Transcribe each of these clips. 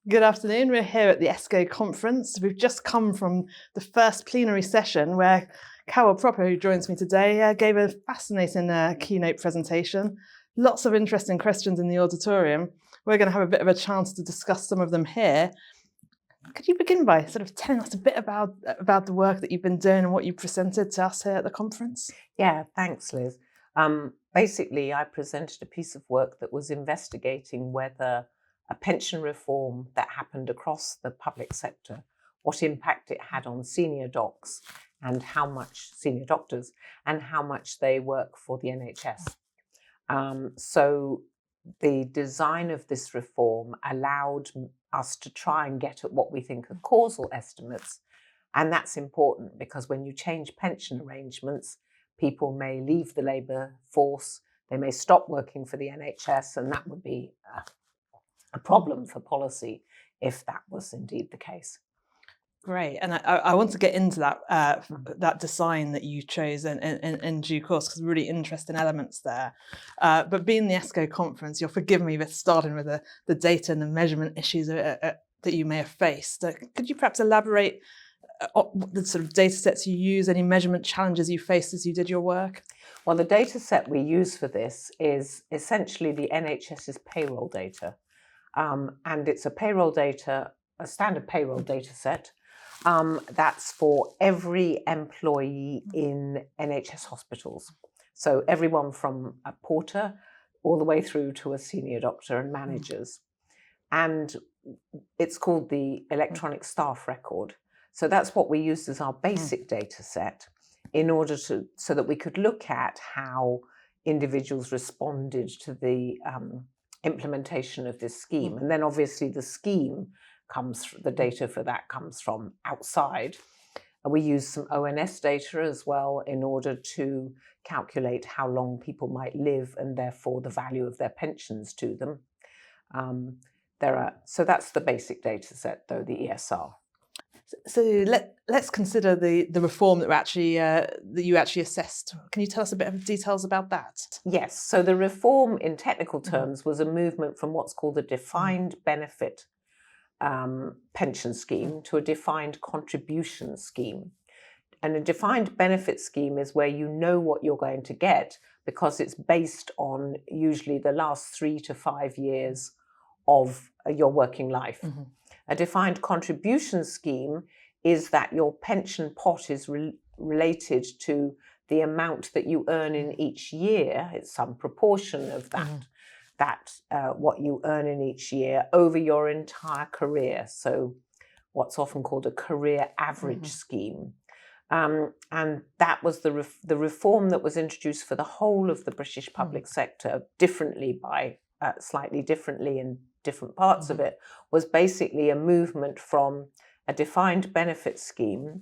Good afternoon. We're here at the ESCoE Conference. We've just come from the first plenary session where Carol Proper, who joins me today, gave a fascinating keynote presentation. Lots of interesting questions in the auditorium. We're going to have a bit of a chance to discuss some of them here. Could you begin by sort of telling us a bit about the work that you've been doing and what you presented to us here at the conference? Yeah, thanks, Liz. Basically, I presented a piece of work that was investigating whether a pension reform that happened across the public sector, what impact it had on senior doctors and how much they work for the NHS. So the design of this reform allowed us to try and get at what we think are causal estimates. And that's important because when you change pension arrangements, people may leave the labour force, they may stop working for the NHS, and that would be a problem for policy if that was indeed the case. Great, and I want to get into that design that you chose in due course, because really interesting elements there. But being the ESCoE conference, you'll forgive me for starting with the data and the measurement issues that you may have faced. Could you perhaps elaborate on the sort of data sets you use, any measurement challenges you faced as you did your work? Well, the data set we use for this is essentially the NHS's payroll data. And it's a standard payroll data set. That's for every employee in NHS hospitals. So everyone from a porter all the way through to a senior doctor and managers. And it's called the electronic staff record. So that's what we used as our basic data set in order so that we could look at how individuals responded to the implementation of this scheme. And then obviously the data for that comes from outside. And we use some ONS data as well in order to calculate how long people might live and therefore the value of their pensions to them. So that's the basic data set, though, the ESR. So let's consider the reform that you actually assessed. Can you tell us a bit of details about that? Yes. So the reform, in technical terms, was a movement from what's called a defined benefit pension scheme to a defined contribution scheme. And a defined benefit scheme is where you know what you're going to get because it's based on usually the last 3 to 5 years of your working life. Mm-hmm. A defined contribution scheme is that your pension pot is related to the amount that you earn in each year. It's some proportion of that, what you earn in each year over your entire career. So what's often called a career average scheme. And that was the reform that was introduced for the whole of the British public sector, slightly differently in different parts of it, was basically a movement from a defined benefit scheme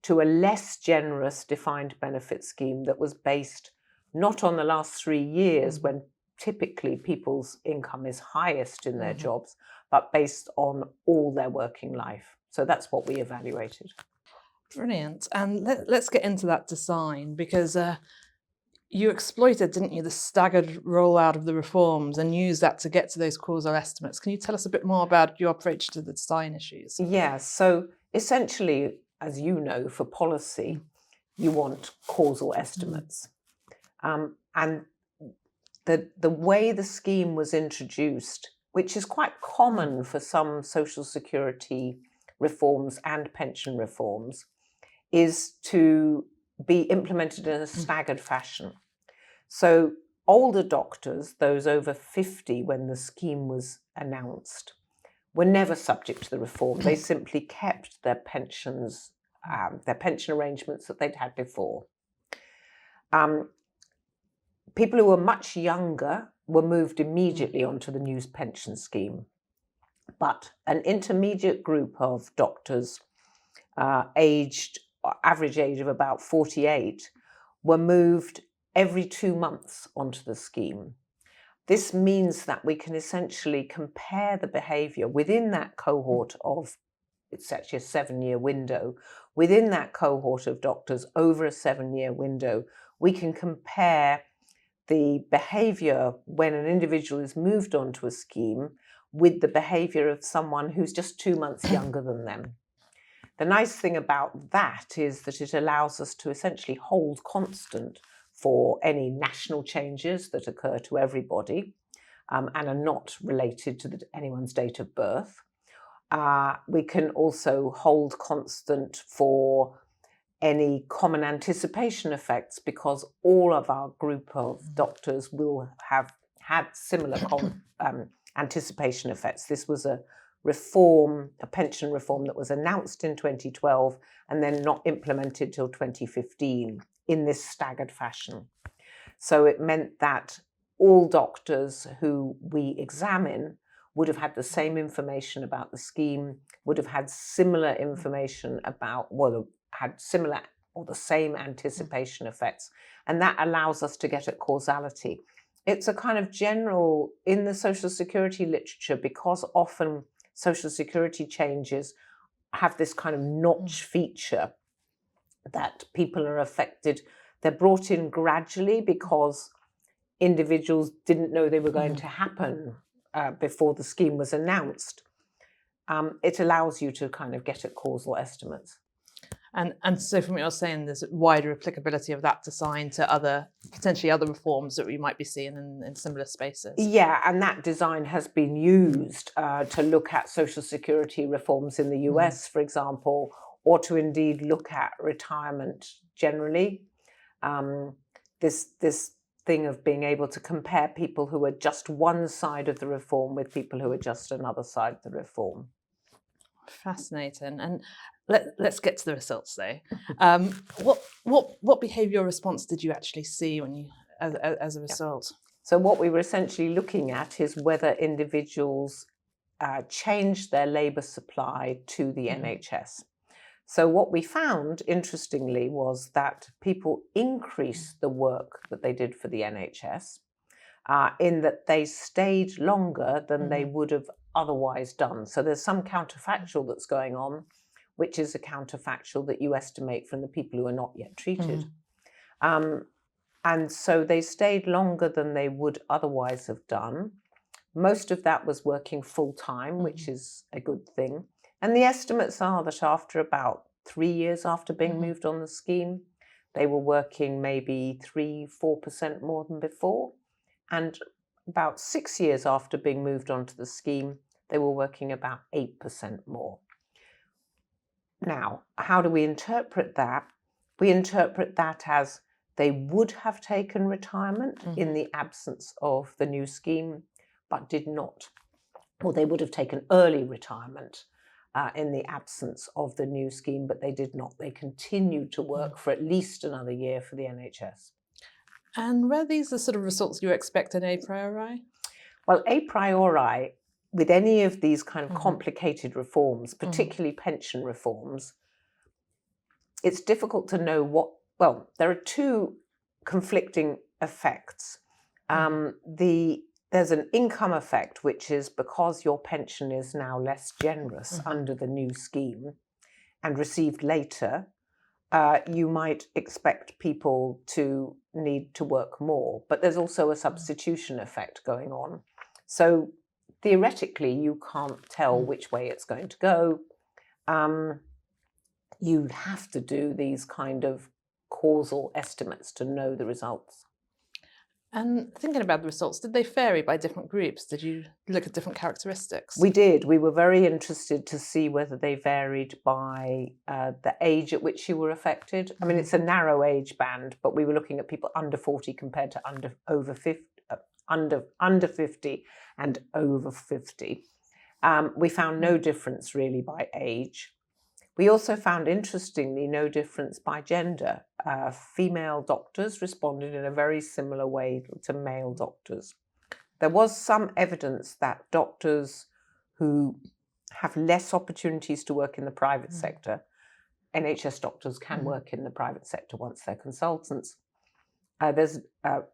to a less generous defined benefit scheme that was based not on the last 3 years when typically people's income is highest in their jobs, but based on all their working life. So that's what we evaluated. Brilliant. And let's get into that design, because you exploited, didn't you, the staggered rollout of the reforms and used that to get to those causal estimates. Can you tell us a bit more about your approach to the design issues? Yeah, so essentially, as you know, for policy, you want causal estimates. And the way the scheme was introduced, which is quite common for some social security reforms and pension reforms, is to be implemented in a staggered fashion. So older doctors, those over 50 when the scheme was announced, were never subject to the reform. They simply kept their pensions, their pension arrangements that they'd had before. People who were much younger were moved immediately onto the new pension scheme. But an intermediate group of doctors, average age of about 48, were moved every 2 months onto the scheme. This means that we can essentially compare the behaviour within that cohort of, it's actually a 7-year window, within that cohort of doctors over a 7-year window, we can compare the behaviour when an individual is moved onto a scheme with the behaviour of someone who's just 2 months younger than them. The nice thing about that is that it allows us to essentially hold constant for any national changes that occur to everybody and are not related to anyone's date of birth. We can also hold constant for any common anticipation effects, because all of our group of doctors will have had similar anticipation effects. This was a pension reform that was announced in 2012 and then not implemented till 2015 in this staggered fashion. So it meant that all doctors who we examine would have had the same information about the scheme, would have had similar information about, had similar or the same anticipation effects. And that allows us to get at causality. It's a kind of general, in the social security literature, because often social security changes have this kind of notch feature that people are affected. They're brought in gradually because individuals didn't know they were going to happen before the scheme was announced. It allows you to kind of get at causal estimates. And so from what you're saying, there's wider applicability of that design to potentially other reforms that we might be seeing in similar spaces. Yeah, and that design has been used to look at social security reforms in the US, for example, or to indeed look at retirement generally. This thing of being able to compare people who are just one side of the reform with people who are just another side of the reform. Fascinating. And let's get to the results though. What behavioural response did you actually see when you as a result? So what we were essentially looking at is whether individuals changed their labour supply to the NHS. So what we found, interestingly, was that people increased the work that they did for the NHS in that they stayed longer than they would have otherwise done. So there's some counterfactual that's going on, which is a counterfactual that you estimate from the people who are not yet treated. And so they stayed longer than they would otherwise have done. Most of that was working full-time, which is a good thing. And the estimates are that after about 3 years after being moved on the scheme, they were working maybe 3-4% more than before. And about 6 years after being moved onto the scheme, they were working about 8% more. Now, how do we interpret that? We interpret that as they would have taken retirement in the absence of the new scheme, but did not. Or they would have taken early retirement in the absence of the new scheme, but they did not. They continued to work for at least another year for the NHS. And were these the sort of results you expected a priori? Well, a priori, with any of these kind of complicated reforms, particularly pension reforms, it's difficult to know well, there are two conflicting effects. There's an income effect, which is because your pension is now less generous under the new scheme and received later, you might expect people to need to work more. But there's also a substitution effect going on. So theoretically, you can't tell which way it's going to go. You'd have to do these kind of causal estimates to know the results. And thinking about the results, did they vary by different groups? Did you look at different characteristics? We did. We were very interested to see whether they varied by the age at which you were affected. I mean, it's a narrow age band, but we were looking at people under 40 compared to under 50 and over 50. We found no difference really by age. We also found, interestingly, no difference by gender. Female doctors responded in a very similar way to male doctors. There was some evidence that doctors who have less opportunities to work in the private sector, NHS doctors can work in the private sector once they're consultants. There's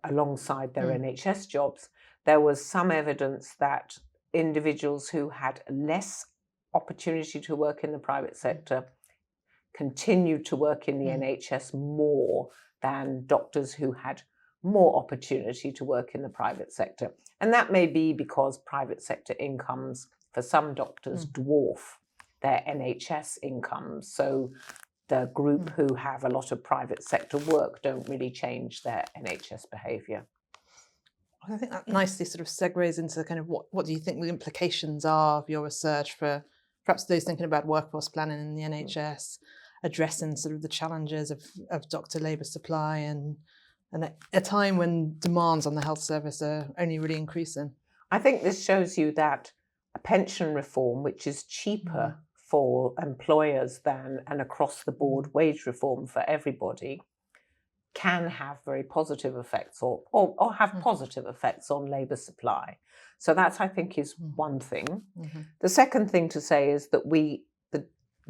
alongside their NHS jobs, there was some evidence that individuals who had less opportunity to work in the private sector continued to work in the NHS more than doctors who had more opportunity to work in the private sector. And that may be because private sector incomes for some doctors dwarf their NHS incomes. So the group who have a lot of private sector work don't really change their NHS behaviour. I think that nicely sort of segues into kind of what do you think the implications are of your research for perhaps those thinking about workforce planning in the NHS, addressing sort of the challenges of doctor labour supply and at a time when demands on the health service are only really increasing. I think this shows you that a pension reform, which is cheaper for employers than an across-the-board wage reform for everybody, can have very positive effects or have positive effects on labour supply. So that, I think, is one thing. The second thing to say is that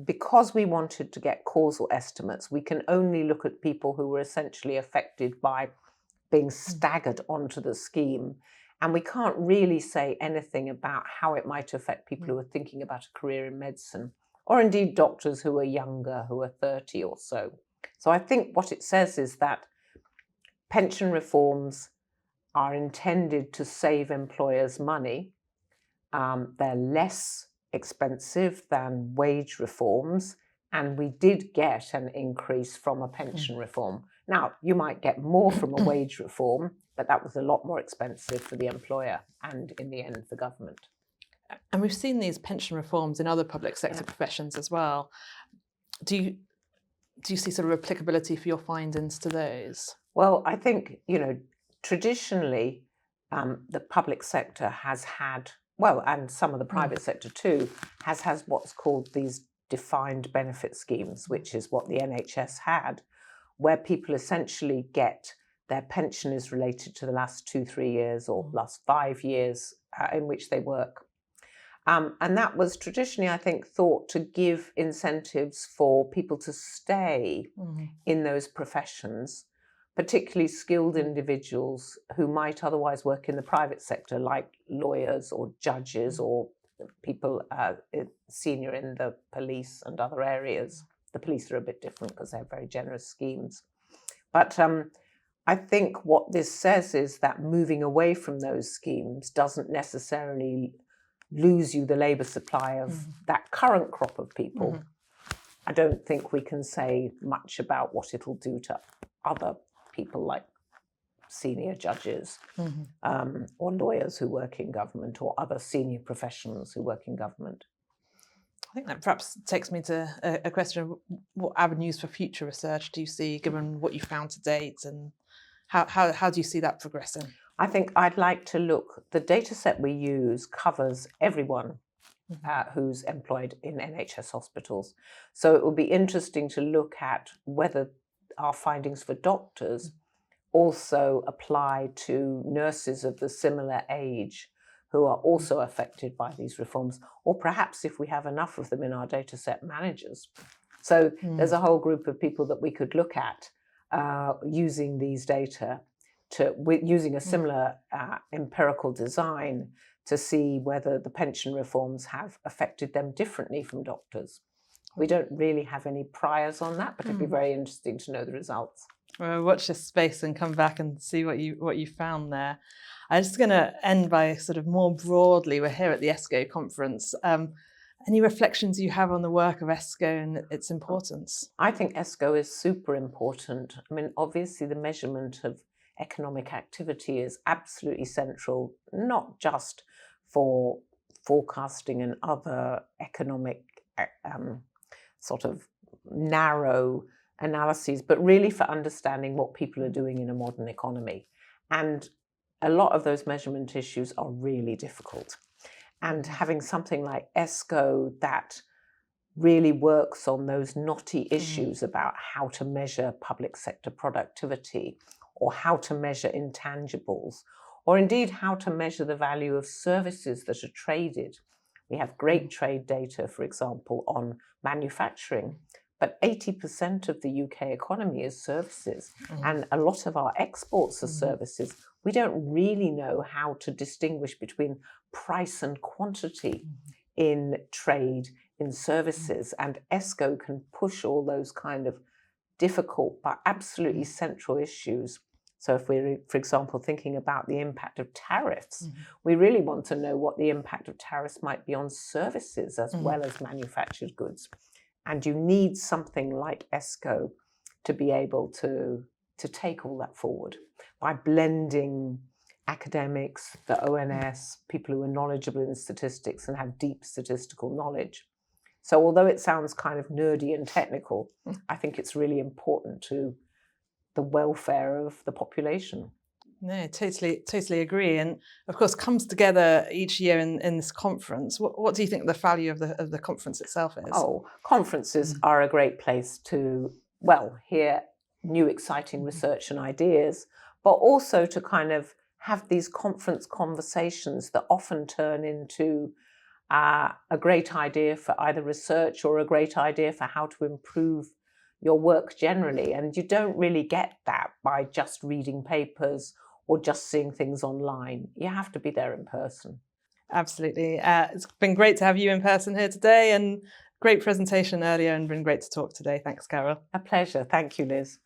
because we wanted to get causal estimates, we can only look at people who were essentially affected by being staggered onto the scheme. And we can't really say anything about how it might affect people who are thinking about a career in medicine, or indeed doctors who are younger, who are 30 or so. So I think what it says is that pension reforms are intended to save employers money. They're less expensive than wage reforms, and we did get an increase from a pension reform. Now, you might get more from a wage reform, but that was a lot more expensive for the employer and, in the end, the government. And we've seen these pension reforms in other public sector professions as well. Do you see sort of applicability for your findings to those? Well, I think, traditionally, the public sector has had, and some of the private sector too, has what's called these defined benefit schemes, which is what the NHS had, where people essentially get their pension is related to the last 2-3 years or last 5 years in which they work. And that was traditionally, I think, thought to give incentives for people to stay in those professions, particularly skilled individuals who might otherwise work in the private sector, like lawyers or judges or people senior in the police and other areas. The police are a bit different because they have very generous schemes. But I think what this says is that moving away from those schemes doesn't necessarily lose you the labour supply of that current crop of people. I don't think we can say much about what it'll do to other people like senior judges or lawyers who work in government or other senior professionals who work in government. I think that perhaps takes me to a question of what avenues for future research do you see, given what you found to date, and how do you see that progressing? I think I'd like to look, the data set we use covers everyone who's employed in NHS hospitals. So it will be interesting to look at whether our findings for doctors also apply to nurses of the similar age who are also affected by these reforms, or perhaps if we have enough of them in our data set, managers. So there's a whole group of people that we could look at using these data using a similar empirical design to see whether the pension reforms have affected them differently from doctors. We don't really have any priors on that, but it'd be very interesting to know the results. Well, watch this space and come back and see what you found there. I'm just going to end by sort of more broadly, we're here at the ESCoE Conference. Any reflections you have on the work of ESCoE and its importance? I think ESCoE is super important. I mean, obviously the measurement of economic activity is absolutely central, not just for forecasting and other economic sort of narrow analyses, but really for understanding what people are doing in a modern economy. And a lot of those measurement issues are really difficult. And having something like ESCoE that really works on those knotty issues about how to measure public sector productivity, or how to measure intangibles, or indeed how to measure the value of services that are traded. We have great trade data, for example, on manufacturing, but 80% of the UK economy is services, and a lot of our exports are services. We don't really know how to distinguish between price and quantity in trade, in services, and ESCoE can push all those kind of difficult but absolutely central issues So if we're, for example, thinking about the impact of tariffs, we really want to know what the impact of tariffs might be on services as well as manufactured goods. And you need something like ESCoE to be able to take all that forward by blending academics, the ONS, people who are knowledgeable in statistics and have deep statistical knowledge. So although it sounds kind of nerdy and technical, I think it's really important to the welfare of the population. No, totally agree. And of course, comes together each year in this conference. What do you think the value of the conference itself is? Oh, conferences are a great place to, well, hear new exciting research and ideas, but also to kind of have these conference conversations that often turn into a great idea for either research or a great idea for how to improve your work generally. And you don't really get that by just reading papers or just seeing things online. You have to be there in person. Absolutely. It's been great to have you in person here today, and great presentation earlier, and been great to talk today. Thanks, Carol. A pleasure. Thank you, Liz.